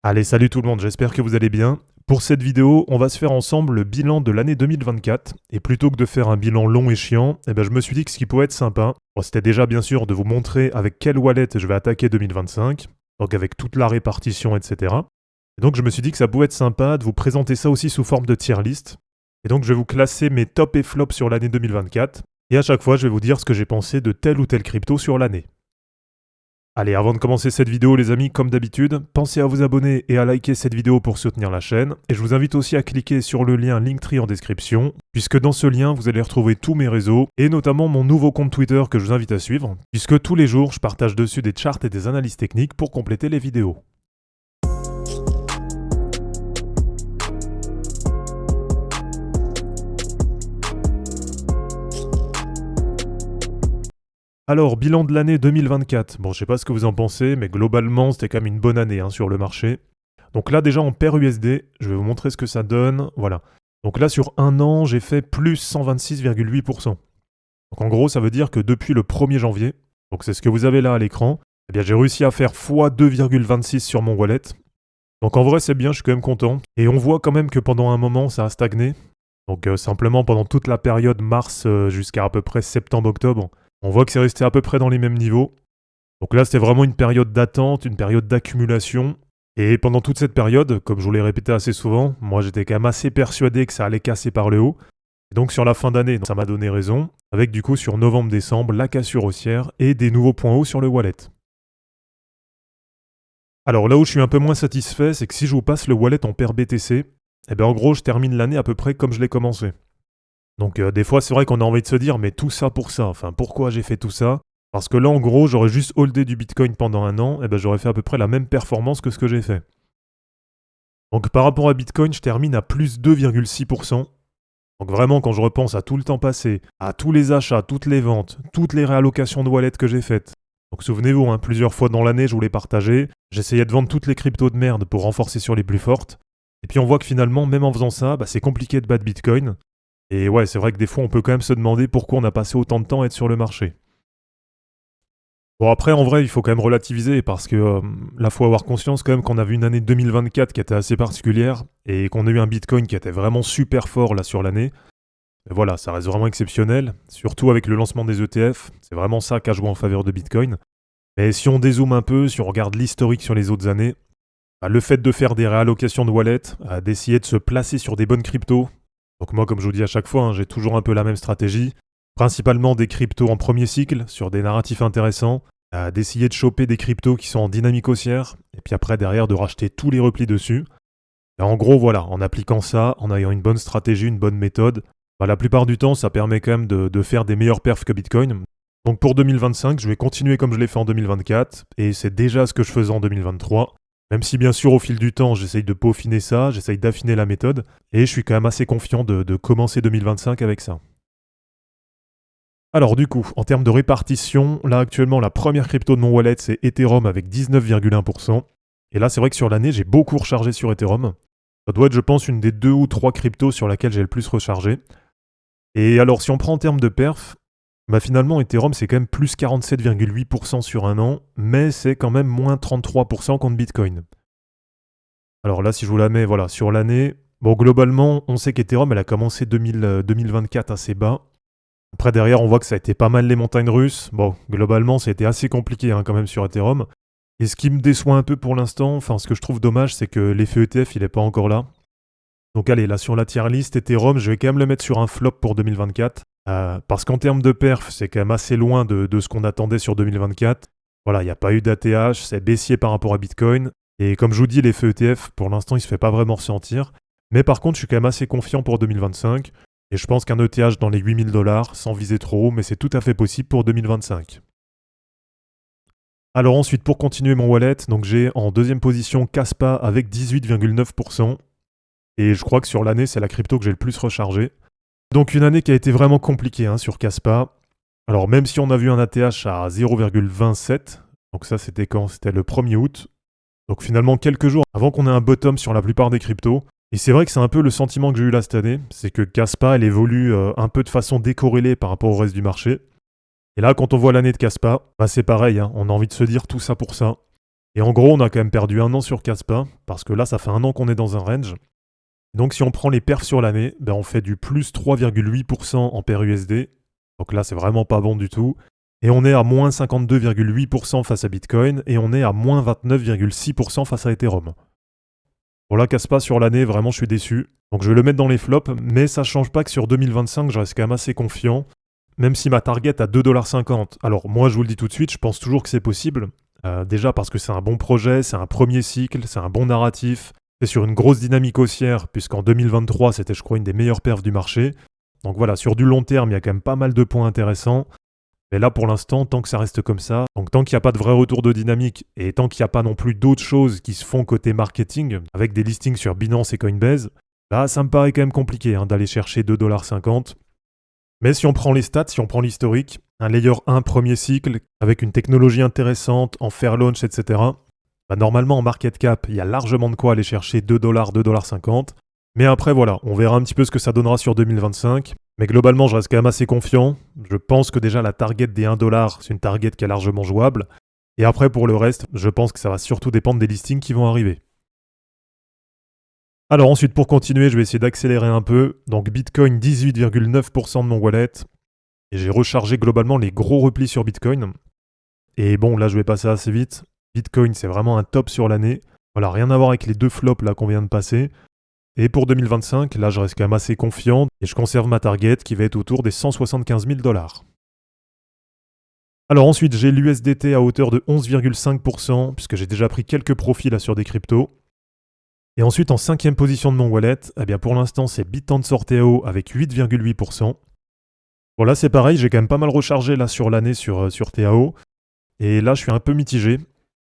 Allez, salut tout le monde, j'espère que vous allez bien. Pour cette vidéo, on va se faire ensemble le bilan de l'année 2024. Et plutôt que de faire un bilan long et chiant, je me suis dit que ce qui pourrait être sympa, c'était déjà bien sûr de vous montrer avec quelle wallet je vais attaquer 2025, donc avec toute la répartition, etc. Et donc je me suis dit que ça pouvait être sympa de vous présenter ça aussi sous forme de tier list. Et donc je vais vous classer mes tops et flops sur l'année 2024. Et à chaque fois, je vais vous dire ce que j'ai pensé de tel ou tel crypto sur l'année. Allez, avant de commencer cette vidéo les amis, comme d'habitude, pensez à vous abonner et à liker cette vidéo pour soutenir la chaîne. Et je vous invite aussi à cliquer sur le lien Linktree en description, puisque dans ce lien, vous allez retrouver tous mes réseaux, et notamment mon nouveau compte Twitter que je vous invite à suivre, puisque tous les jours, je partage dessus des charts et des analyses techniques pour compléter les vidéos. Alors, bilan de l'année 2024. Bon, je sais pas ce que vous en pensez, mais globalement, c'était quand même une bonne année sur le marché. Donc là, déjà en paire USD, je vais vous montrer ce que ça donne. Voilà. Donc là, sur un an, j'ai fait plus 126,8%. Donc en gros, ça veut dire que depuis le 1er janvier, donc c'est ce que vous avez là à l'écran, j'ai réussi à faire x 2,26 sur mon wallet. Donc en vrai, c'est bien, je suis quand même content. Et on voit quand même que pendant un moment, ça a stagné. Donc simplement pendant toute la période mars jusqu'à à peu près septembre-octobre, on voit que c'est resté à peu près dans les mêmes niveaux. Donc là, c'était vraiment une période d'attente, une période d'accumulation. Et pendant toute cette période, comme je vous l'ai répété assez souvent, moi j'étais quand même assez persuadé que ça allait casser par le haut. Et donc sur la fin d'année, ça m'a donné raison, avec du coup sur novembre-décembre, la cassure haussière et des nouveaux points hauts sur le wallet. Alors là où je suis un peu moins satisfait, c'est que si je vous passe le wallet en paire BTC, en gros je termine l'année à peu près comme je l'ai commencé. Donc des fois c'est vrai qu'on a envie de se dire mais tout ça pour ça, enfin pourquoi j'ai fait tout ça? Parce que là en gros j'aurais juste holdé du Bitcoin pendant un an, et j'aurais fait à peu près la même performance que ce que j'ai fait. Donc par rapport à Bitcoin je termine à plus 2,6%. Donc vraiment quand je repense à tout le temps passé, à tous les achats, toutes les ventes, toutes les réallocations de wallet que j'ai faites. Donc souvenez-vous, plusieurs fois dans l'année je vous l'ai partagé, j'essayais de vendre toutes les cryptos de merde pour renforcer sur les plus fortes. Et puis on voit que finalement même en faisant ça, c'est compliqué de battre Bitcoin. Et ouais, c'est vrai que des fois, on peut quand même se demander pourquoi on a passé autant de temps à être sur le marché. Bon, après, en vrai, il faut quand même relativiser parce que là, il faut avoir conscience quand même qu'on a vu une année 2024 qui était assez particulière et qu'on a eu un Bitcoin qui était vraiment super fort là sur l'année. Et voilà, ça reste vraiment exceptionnel, surtout avec le lancement des ETF. C'est vraiment ça qui a joué en faveur de Bitcoin. Mais si on dézoome un peu, si on regarde l'historique sur les autres années, le fait de faire des réallocations de wallet, d'essayer de se placer sur des bonnes cryptos. Donc moi, comme je vous dis à chaque fois, j'ai toujours un peu la même stratégie. Principalement des cryptos en premier cycle, sur des narratifs intéressants. D'essayer de choper des cryptos qui sont en dynamique haussière. Et puis après, derrière, de racheter tous les replis dessus. Et en gros, voilà, en appliquant ça, en ayant une bonne stratégie, une bonne méthode, la plupart du temps, ça permet quand même de faire des meilleurs perfs que Bitcoin. Donc pour 2025, je vais continuer comme je l'ai fait en 2024. Et c'est déjà ce que je faisais en 2023. Même si bien sûr au fil du temps j'essaye de peaufiner ça, j'essaye d'affiner la méthode, et je suis quand même assez confiant de commencer 2025 avec ça. Alors du coup, en termes de répartition, là actuellement la première crypto de mon wallet c'est Ethereum avec 19,1%. Et là c'est vrai que sur l'année j'ai beaucoup rechargé sur Ethereum. Ça doit être je pense une des 2 ou 3 cryptos sur laquelle j'ai le plus rechargé. Et alors si on prend en termes de perf, finalement Ethereum c'est quand même plus 47,8% sur un an, mais c'est quand même moins 33% contre Bitcoin. Alors là si je vous la mets voilà, sur l'année, bon globalement on sait qu'Ethereum elle a commencé 2024 assez bas. Après derrière on voit que ça a été pas mal les montagnes russes. Bon globalement ça a été assez compliqué quand même sur Ethereum. Et ce qui me déçoit un peu pour l'instant, enfin ce que je trouve dommage c'est que l'effet ETF il est pas encore là. Donc allez là sur la tier list Ethereum je vais quand même le mettre sur un flop pour 2024. Parce qu'en termes de perf, c'est quand même assez loin de ce qu'on attendait sur 2024. Voilà, il n'y a pas eu d'ATH, c'est baissier par rapport à Bitcoin. Et comme je vous dis, l'effet ETF, pour l'instant, il ne se fait pas vraiment ressentir. Mais par contre, je suis quand même assez confiant pour 2025. Et je pense qu'un ETH dans les 8000 $, sans viser trop haut, mais c'est tout à fait possible pour 2025. Alors ensuite, pour continuer mon wallet, donc j'ai en deuxième position Kaspa avec 18,9%. Et je crois que sur l'année, c'est la crypto que j'ai le plus rechargé. Donc une année qui a été vraiment compliquée sur Kaspa. Alors même si on a vu un ATH à 0,27, donc ça c'était quand? C'était le 1er août. Donc finalement quelques jours avant qu'on ait un bottom sur la plupart des cryptos. Et c'est vrai que c'est un peu le sentiment que j'ai eu là cette année, c'est que Kaspa elle évolue un peu de façon décorrélée par rapport au reste du marché. Et là quand on voit l'année de Kaspa, c'est pareil, on a envie de se dire tout ça pour ça. Et en gros, on a quand même perdu un an sur Kaspa, parce que là, ça fait un an qu'on est dans un range. Donc si on prend les perfs sur l'année, ben on fait du plus 3,8% en paire USD. Donc là, c'est vraiment pas bon du tout. Et on est à moins 52,8% face à Bitcoin, et on est à moins 29,6% face à Ethereum. Bon là, Kaspa sur l'année, vraiment je suis déçu. Donc je vais le mettre dans les flops, mais ça change pas que sur 2025, je reste quand même assez confiant. Même si ma target à 2,50$. Alors moi, je vous le dis tout de suite, je pense toujours que c'est possible. Déjà parce que c'est un bon projet, c'est un premier cycle, c'est un bon narratif. C'est sur une grosse dynamique haussière, puisqu'en 2023, c'était je crois une des meilleures perfs du marché. Donc voilà, sur du long terme, il y a quand même pas mal de points intéressants. Mais là, pour l'instant, tant que ça reste comme ça, donc tant qu'il n'y a pas de vrai retour de dynamique, et tant qu'il n'y a pas non plus d'autres choses qui se font côté marketing, avec des listings sur Binance et Coinbase, là, ça me paraît quand même compliqué d'aller chercher 2,50$. Mais si on prend les stats, si on prend l'historique, un layer 1 premier cycle, avec une technologie intéressante, en fair launch, etc., bah normalement en market cap, il y a largement de quoi aller chercher 2$, 2,50$. Mais après, voilà, on verra un petit peu ce que ça donnera sur 2025. Mais globalement, je reste quand même assez confiant. Je pense que déjà la target des 1$, c'est une target qui est largement jouable. Et après, pour le reste, je pense que ça va surtout dépendre des listings qui vont arriver. Alors ensuite, pour continuer, je vais essayer d'accélérer un peu. Donc Bitcoin, 18,9% de mon wallet. Et j'ai rechargé globalement les gros replis sur Bitcoin. Et bon, là, je vais passer assez vite. Bitcoin, c'est vraiment un top sur l'année. Voilà, rien à voir avec les deux flops là qu'on vient de passer. Et pour 2025, là, je reste quand même assez confiant et je conserve ma target qui va être autour des 175 000$. Alors ensuite, j'ai l'USDT à hauteur de 11,5%, puisque j'ai déjà pris quelques profits là sur des cryptos. Et ensuite, en cinquième position de mon wallet, eh bien pour l'instant, c'est BitTensor TAO avec 8,8%. Bon là, c'est pareil, j'ai quand même pas mal rechargé là sur l'année sur TAO. Et là, je suis un peu mitigé.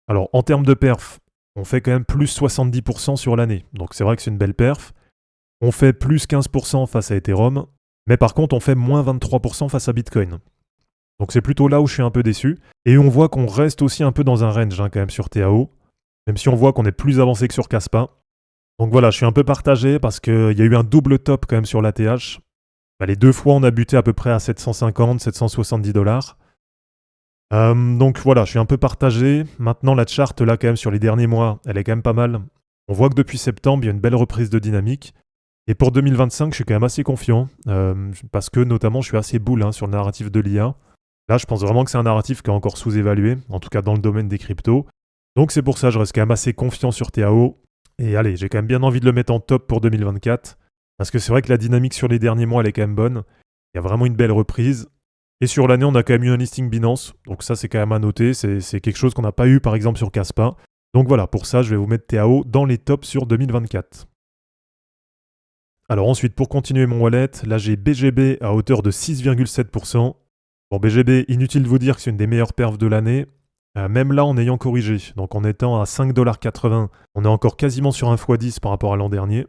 Alors, en termes de perf, on fait quand même plus 70% sur l'année. Donc c'est vrai que c'est une belle perf. On fait plus 15% face à Ethereum. Mais par contre, on fait moins 23% face à Bitcoin. Donc c'est plutôt là où je suis un peu déçu. Et on voit qu'on reste aussi un peu dans un range quand même sur TAO. Même si on voit qu'on est plus avancé que sur Kaspa. Donc voilà, je suis un peu partagé parce qu'il y a eu un double top quand même sur l'ATH. Les deux fois, on a buté à peu près à 750, 770$. Donc voilà, je suis un peu partagé. Maintenant, la charte là, quand même, sur les derniers mois, elle est quand même pas mal. On voit que depuis septembre, il y a une belle reprise de dynamique. Et pour 2025, je suis quand même assez confiant. Parce que notamment, je suis assez bull sur le narratif de l'IA. Là, je pense vraiment que c'est un narratif qui est encore sous-évalué, en tout cas dans le domaine des cryptos. Donc c'est pour ça que je reste quand même assez confiant sur TAO. Et allez, j'ai quand même bien envie de le mettre en top pour 2024. Parce que c'est vrai que la dynamique sur les derniers mois, elle est quand même bonne. Il y a vraiment une belle reprise. Et sur l'année, on a quand même eu un listing Binance. Donc ça, c'est quand même à noter. C'est quelque chose qu'on n'a pas eu, par exemple, sur Kaspa. Donc voilà, pour ça, je vais vous mettre TAO dans les tops sur 2024. Alors ensuite, pour continuer mon wallet, là, j'ai BGB à hauteur de 6,7%. Bon, BGB, inutile de vous dire que c'est une des meilleures perfs de l'année. Même là, en ayant corrigé, donc en étant à 5,80$, on est encore quasiment sur un x10 par rapport à l'an dernier.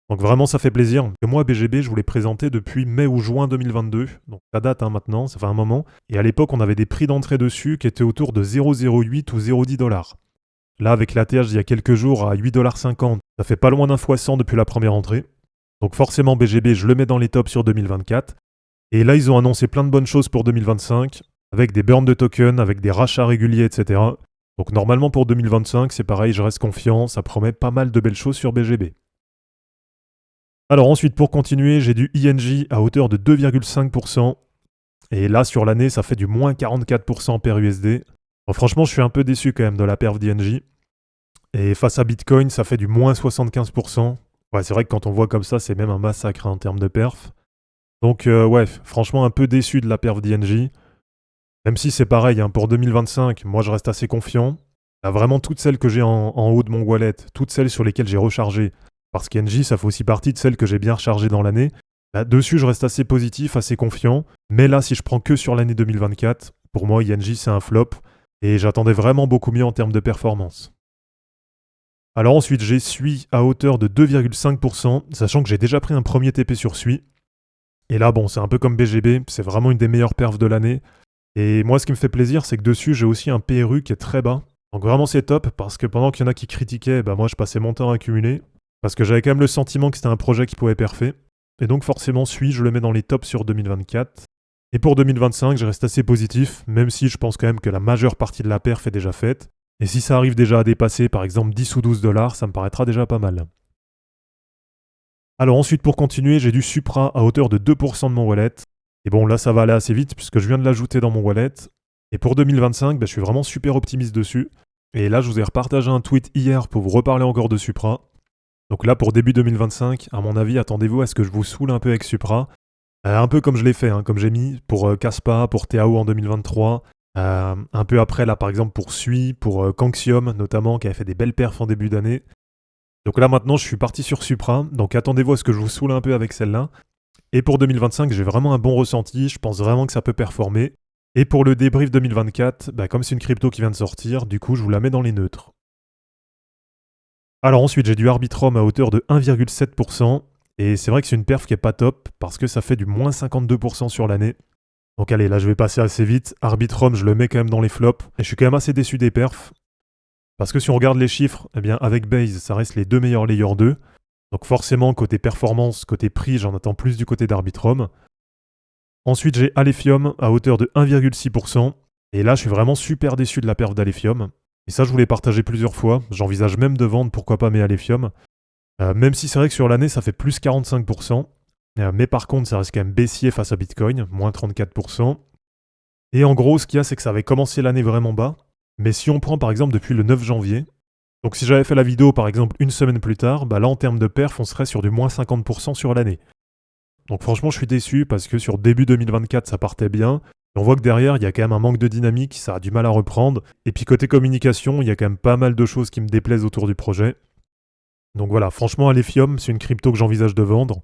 Donc vraiment, ça fait plaisir. Et moi, BGB, je vous l'ai présenté depuis mai ou juin 2022. Donc ça date maintenant, ça fait un moment. Et à l'époque, on avait des prix d'entrée dessus qui étaient autour de 0,08 ou 0,10$. Là, avec l'ATH d'il y a quelques jours à 8,50$, ça fait pas loin d'un x100 depuis la première entrée. Donc forcément, BGB, je le mets dans les tops sur 2024. Et là, ils ont annoncé plein de bonnes choses pour 2025, avec des burns de tokens, avec des rachats réguliers, etc. Donc normalement pour 2025, c'est pareil, je reste confiant, ça promet pas mal de belles choses sur BGB. Alors ensuite, pour continuer, j'ai du INJ à hauteur de 2,5%. Et là, sur l'année, ça fait du moins 44% per USD. Bon, franchement, je suis un peu déçu quand même de la perf d'INJ. Et face à Bitcoin, ça fait du moins 75%. Ouais, c'est vrai que quand on voit comme ça, c'est même un massacre en termes de perf. Donc ouais, franchement, un peu déçu de la perf d'INJ. Même si c'est pareil, pour 2025, moi je reste assez confiant. Là, vraiment toutes celles que j'ai en haut de mon wallet, toutes celles sur lesquelles j'ai rechargé, parce qu'INJ, ça fait aussi partie de celles que j'ai bien rechargées dans l'année. Là-dessus, je reste assez positif, assez confiant. Mais là, si je prends que sur l'année 2024, pour moi, INJ, c'est un flop. Et j'attendais vraiment beaucoup mieux en termes de performance. Alors ensuite, j'ai SUI à hauteur de 2,5%, sachant que j'ai déjà pris un premier TP sur SUI. Et là, bon, c'est un peu comme BGB, c'est vraiment une des meilleures perfs de l'année. Et moi, ce qui me fait plaisir, c'est que dessus, j'ai aussi un PRU qui est très bas. Donc vraiment, c'est top, parce que pendant qu'il y en a qui critiquaient, moi, je passais mon temps à accumuler. Parce que j'avais quand même le sentiment que c'était un projet qui pouvait perfer. Et donc forcément, je le mets dans les tops sur 2024. Et pour 2025, je reste assez positif, même si je pense quand même que la majeure partie de la perf est déjà faite. Et si ça arrive déjà à dépasser par exemple 10 ou 12 dollars, ça me paraîtra déjà pas mal. Alors ensuite pour continuer, j'ai du Supra à hauteur de 2% de mon wallet. Et bon là ça va aller assez vite puisque je viens de l'ajouter dans mon wallet. Et pour 2025, je suis vraiment super optimiste dessus. Et là je vous ai repartagé un tweet hier pour vous reparler encore de Supra. Donc là pour début 2025, à mon avis, attendez-vous à ce que je vous saoule un peu avec Supra. Un peu comme je l'ai fait, comme j'ai mis pour Kaspa, pour TAO en 2023. Un peu après là par exemple pour Sui, pour Kanxium notamment qui avait fait des belles perfs en début d'année. Donc là maintenant je suis parti sur Supra, donc attendez-vous à ce que je vous saoule un peu avec celle-là. Et pour 2025 j'ai vraiment un bon ressenti, je pense vraiment que ça peut performer. Et pour le débrief 2024, comme c'est une crypto qui vient de sortir, du coup je vous la mets dans les neutres. Alors ensuite j'ai du Arbitrum à hauteur de 1,7%, et c'est vrai que c'est une perf qui est pas top, parce que ça fait du moins 52% sur l'année. Donc allez, là je vais passer assez vite, Arbitrum je le mets quand même dans les flops, et je suis quand même assez déçu des perfs. Parce que si on regarde les chiffres, eh bien avec Base, ça reste les deux meilleurs layer 2. Donc forcément, côté performance, côté prix, j'en attends plus du côté d'Arbitrum. Ensuite, j'ai Alephium à hauteur de 1,6%. Et là, je suis vraiment super déçu de la perf d'Alephium. Et ça, je voulais partager plusieurs fois. J'envisage même de vendre, pourquoi pas, mes Alephium. Même si c'est vrai que sur l'année, ça fait plus 45%. Mais par contre, ça reste quand même baissier face à Bitcoin, moins 34%. Et en gros, ce qu'il y a, c'est que ça avait commencé l'année vraiment bas. Mais si on prend par exemple depuis le 9 janvier, donc si j'avais fait la vidéo par exemple une semaine plus tard, là en termes de perf, on serait sur du moins 50% sur l'année. Donc franchement, je suis déçu parce que sur début 2024, ça partait bien. Et on voit que derrière, il y a quand même un manque de dynamique, ça a du mal à reprendre. Et puis côté communication, il y a quand même pas mal de choses qui me déplaisent autour du projet. Donc voilà, franchement, Alephium, c'est une crypto que j'envisage de vendre.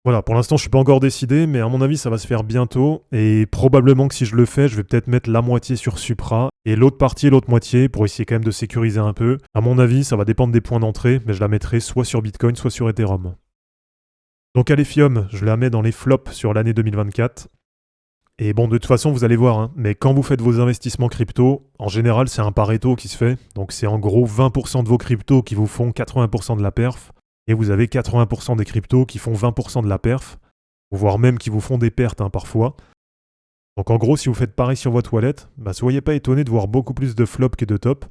Voilà, pour l'instant, je suis pas encore décidé, mais à mon avis, ça va se faire bientôt. Et probablement que si je le fais, je vais peut-être mettre la moitié sur Supra et l'autre partie, l'autre moitié, pour essayer quand même de sécuriser un peu. À mon avis, ça va dépendre des points d'entrée, mais je la mettrai soit sur Bitcoin, soit sur Ethereum. Donc Alephium, je la mets dans les flops sur l'année 2024. Et bon, de toute façon, vous allez voir, mais quand vous faites vos investissements crypto, en général, c'est un Pareto qui se fait. Donc c'est en gros 20% de vos cryptos qui vous font 80% de la perf. Et vous avez 80% des cryptos qui font 20% de la perf, voire même qui vous font des pertes parfois. Donc en gros, si vous faites pareil sur votre wallet, soyez pas étonné de voir beaucoup plus de flops que de tops.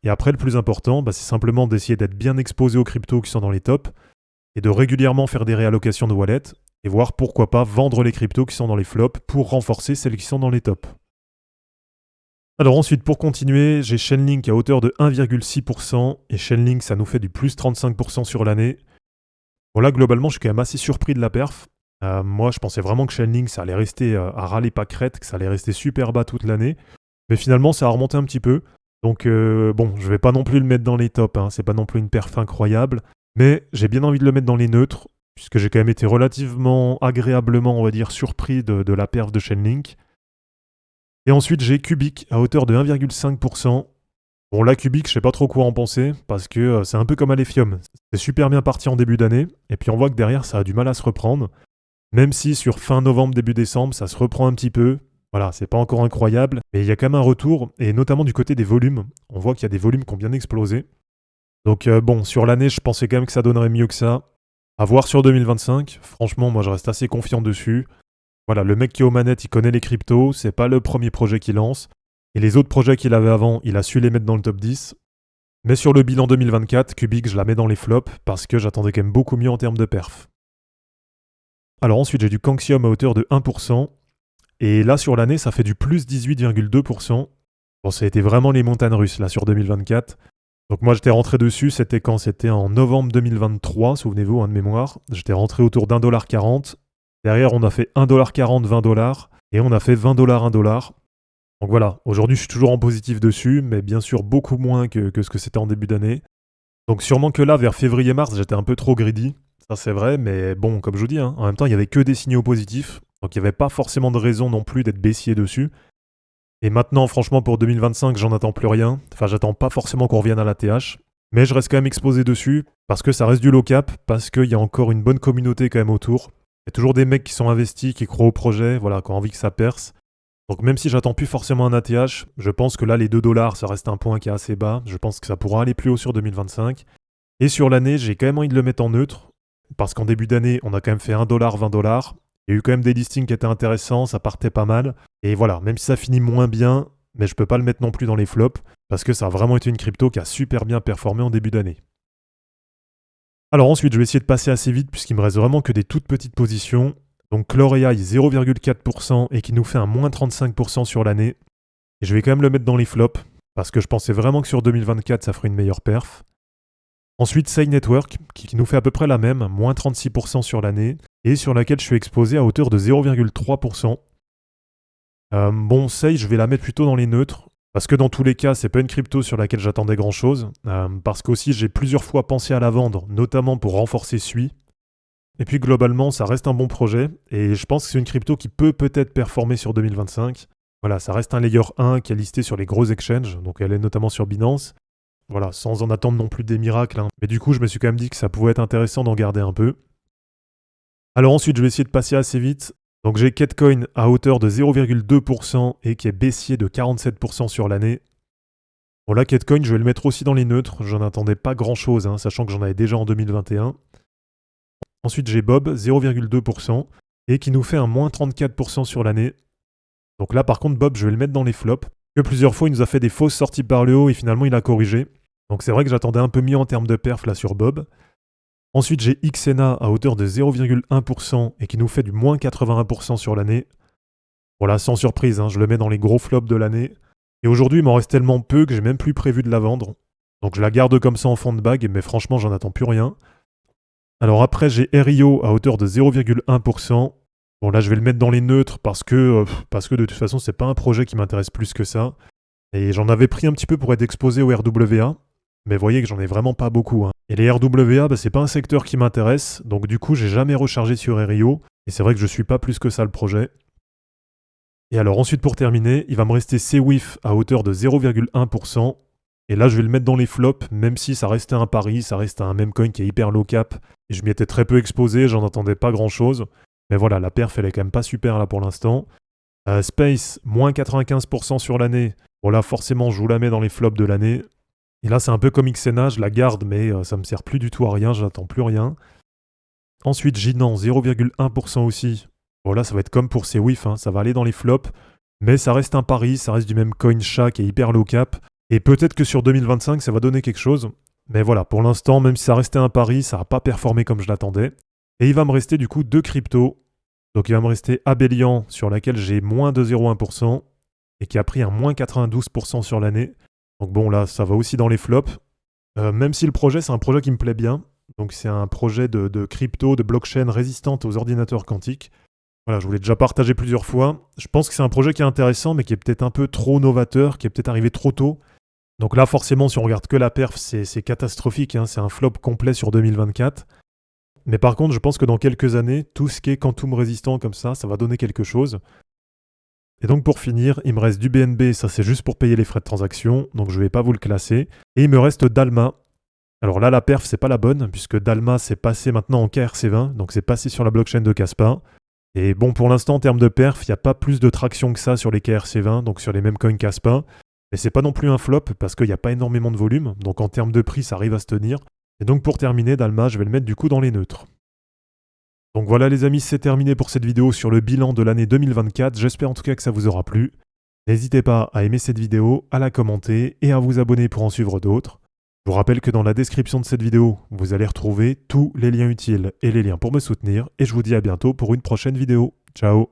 Et après, le plus important, c'est simplement d'essayer d'être bien exposé aux cryptos qui sont dans les tops, et de régulièrement faire des réallocations de wallet, et voir pourquoi pas vendre les cryptos qui sont dans les flops pour renforcer celles qui sont dans les tops. Alors ensuite, pour continuer, j'ai Chainlink à hauteur de 1,6%, et Chainlink, ça nous fait du plus 35% sur l'année. Bon là, globalement, je suis quand même assez surpris de la perf. Moi, je pensais vraiment que Chainlink, ça allait rester à râler pas crête, que ça allait rester super bas toute l'année. Mais finalement, ça a remonté un petit peu. Donc bon, je vais pas non plus le mettre dans les tops, c'est pas non plus une perf incroyable. Mais j'ai bien envie de le mettre dans les neutres, puisque j'ai quand même été relativement agréablement, on va dire, surpris de la perf de Chainlink. Et ensuite, j'ai Cubic à hauteur de 1,5%. Bon, là, Cubic, je sais pas trop quoi en penser, parce que c'est un peu comme Alephium. C'est super bien parti en début d'année, et puis on voit que derrière, ça a du mal à se reprendre. Même si sur fin novembre, début décembre, ça se reprend un petit peu. Voilà, c'est pas encore incroyable, mais il y a quand même un retour, et notamment du côté des volumes. On voit qu'il y a des volumes qui ont bien explosé. Donc bon, sur l'année, je pensais quand même que ça donnerait mieux que ça. À voir sur 2025, franchement, moi je reste assez confiant dessus. Voilà, le mec qui est aux manettes, il connaît les cryptos, c'est pas le premier projet qu'il lance. Et les autres projets qu'il avait avant, il a su les mettre dans le top 10. Mais sur le bilan 2024, Cubic, je la mets dans les flops parce que j'attendais quand même beaucoup mieux en termes de perf. Alors ensuite, j'ai du Kanxium à hauteur de 1%. Et là, sur l'année, ça fait du plus 18,2%. Bon, ça a été vraiment les montagnes russes, là, sur 2024. Donc moi, j'étais rentré dessus, c'était quand? C'était en novembre 2023, souvenez-vous, de mémoire. J'étais rentré autour d'1,40$. Derrière, on a fait 1,40$, 20$, et on a fait 20$, 1$. Donc voilà, aujourd'hui je suis toujours en positif dessus, mais bien sûr beaucoup moins que ce que c'était en début d'année. Donc sûrement que là, vers février-mars, j'étais un peu trop greedy, ça c'est vrai, mais bon, comme je vous dis, en même temps, il n'y avait que des signaux positifs, donc il n'y avait pas forcément de raison non plus d'être baissier dessus. Et maintenant, franchement, pour 2025, j'en attends plus rien. Enfin, j'attends pas forcément qu'on revienne à la TH, mais je reste quand même exposé dessus, parce que ça reste du low cap, parce qu'il y a encore une bonne communauté quand même autour. Il y a toujours des mecs qui sont investis, qui croient au projet, voilà, qui ont envie que ça perce. Donc même si j'attends plus forcément un ATH, je pense que là les 2$, ça reste un point qui est assez bas. Je pense que ça pourra aller plus haut sur 2025. Et sur l'année, j'ai quand même envie de le mettre en neutre, parce qu'en début d'année, on a quand même fait 1$, 20$. Il y a eu quand même des listings qui étaient intéressants, ça partait pas mal. Et voilà, même si ça finit moins bien, mais je peux pas le mettre non plus dans les flops, parce que ça a vraiment été une crypto qui a super bien performé en début d'année. Alors ensuite, je vais essayer de passer assez vite puisqu'il me reste vraiment que des toutes petites positions. Donc Chlor.ai 0,4% et qui nous fait un moins 35% sur l'année. Et je vais quand même le mettre dans les flops, parce que je pensais vraiment que sur 2024, ça ferait une meilleure perf. Ensuite, Sei Network, qui nous fait à peu près la même, moins 36% sur l'année, et sur laquelle je suis exposé à hauteur de 0,3%. Bon, Sei, je vais la mettre plutôt dans les neutres, parce que dans tous les cas, c'est pas une crypto sur laquelle j'attendais grand chose, parce qu'aussi j'ai plusieurs fois pensé à la vendre, notamment pour renforcer Sui. Et puis globalement, ça reste un bon projet, et je pense que c'est une crypto qui peut peut-être performer sur 2025. Voilà, ça reste un layer 1 qui est listé sur les gros exchanges, donc elle est notamment sur Binance. Voilà, sans en attendre non plus des miracles, hein. Mais du coup, je me suis quand même dit que ça pouvait être intéressant d'en garder un peu. Alors ensuite, je vais essayer de passer assez vite. Donc j'ai Ketcoin à hauteur de 0,2% et qui est baissier de 47% sur l'année. Bon là, Ketcoin, je vais le mettre aussi dans les neutres. J'en attendais pas grand-chose, hein, sachant que j'en avais déjà en 2021. Ensuite, j'ai Bob, 0,2% et qui nous fait un moins 34% sur l'année. Donc là, par contre, Bob, je vais le mettre dans les flops. Que plusieurs fois, il nous a fait des fausses sorties par le haut et finalement, il a corrigé. Donc c'est vrai que j'attendais un peu mieux en termes de perf là sur Bob. Ensuite, j'ai Xena à hauteur de 0,1% et qui nous fait du moins 81% sur l'année. Voilà, sans surprise, hein, je le mets dans les gros flops de l'année. Et aujourd'hui, il m'en reste tellement peu que j'ai même plus prévu de la vendre. Donc je la garde comme ça en fond de bague, mais franchement, j'en attends plus rien. Alors après, j'ai RIO à hauteur de 0,1%. Bon là, je vais le mettre dans les neutres parce que de toute façon, c'est pas un projet qui m'intéresse plus que ça. Et j'en avais pris un petit peu pour être exposé au RWA. Mais voyez que j'en ai vraiment pas beaucoup, hein. Et les RWA, c'est pas un secteur qui m'intéresse, donc du coup j'ai jamais rechargé sur RIO, et c'est vrai que je suis pas plus que ça le projet. Et alors ensuite pour terminer, il va me rester CWIF à hauteur de 0,1%, et là je vais le mettre dans les flops, même si ça restait un pari, ça reste un meme coin qui est hyper low cap, et je m'y étais très peu exposé, j'en attendais pas grand chose. Mais voilà, la perf elle est quand même pas super là pour l'instant. Space, moins 95% sur l'année, bon là forcément je vous la mets dans les flops de l'année. Et là, c'est un peu comme Xena, je la garde, mais ça me sert plus du tout à rien, j'attends plus rien. Ensuite, Jinan, 0,1% aussi. Bon, là, ça va être comme pour ces WIF, hein, ça va aller dans les flops, mais ça reste un pari, ça reste du même coin chat qui est hyper low cap. Et peut-être que sur 2025, ça va donner quelque chose. Mais voilà, pour l'instant, même si ça restait un pari, ça n'a pas performé comme je l'attendais. Et il va me rester du coup deux cryptos. Donc il va me rester Abelian, sur laquelle j'ai moins de 0,1%, et qui a pris un moins 92% sur l'année. Donc bon, là, ça va aussi dans les flops. Même si le projet, c'est un projet qui me plaît bien. Donc c'est un projet de crypto, de blockchain résistante aux ordinateurs quantiques. Voilà, je vous l'ai déjà partagé plusieurs fois. Je pense que c'est un projet qui est intéressant, mais qui est peut-être un peu trop novateur, qui est peut-être arrivé trop tôt. Donc là, forcément, si on regarde que la perf, c'est catastrophique, hein, c'est un flop complet sur 2024. Mais par contre, je pense que dans quelques années, tout ce qui est quantum résistant comme ça va donner quelque chose. Et donc pour finir, il me reste du BNB, ça c'est juste pour payer les frais de transaction, donc je ne vais pas vous le classer. Et il me reste Dalma. Alors là, la perf, c'est pas la bonne, puisque Dalma s'est passé maintenant en KRC20, donc c'est passé sur la blockchain de Kaspa. Et bon, pour l'instant, en termes de perf, il n'y a pas plus de traction que ça sur les KRC20, donc sur les mêmes coins Kaspa. Mais c'est pas non plus un flop, parce qu'il n'y a pas énormément de volume, donc en termes de prix, ça arrive à se tenir. Et donc pour terminer, Dalma, je vais le mettre du coup dans les neutres. Donc voilà les amis, c'est terminé pour cette vidéo sur le bilan de l'année 2024. J'espère en tout cas que ça vous aura plu. N'hésitez pas à aimer cette vidéo, à la commenter et à vous abonner pour en suivre d'autres. Je vous rappelle que dans la description de cette vidéo, vous allez retrouver tous les liens utiles et les liens pour me soutenir. Et je vous dis à bientôt pour une prochaine vidéo. Ciao!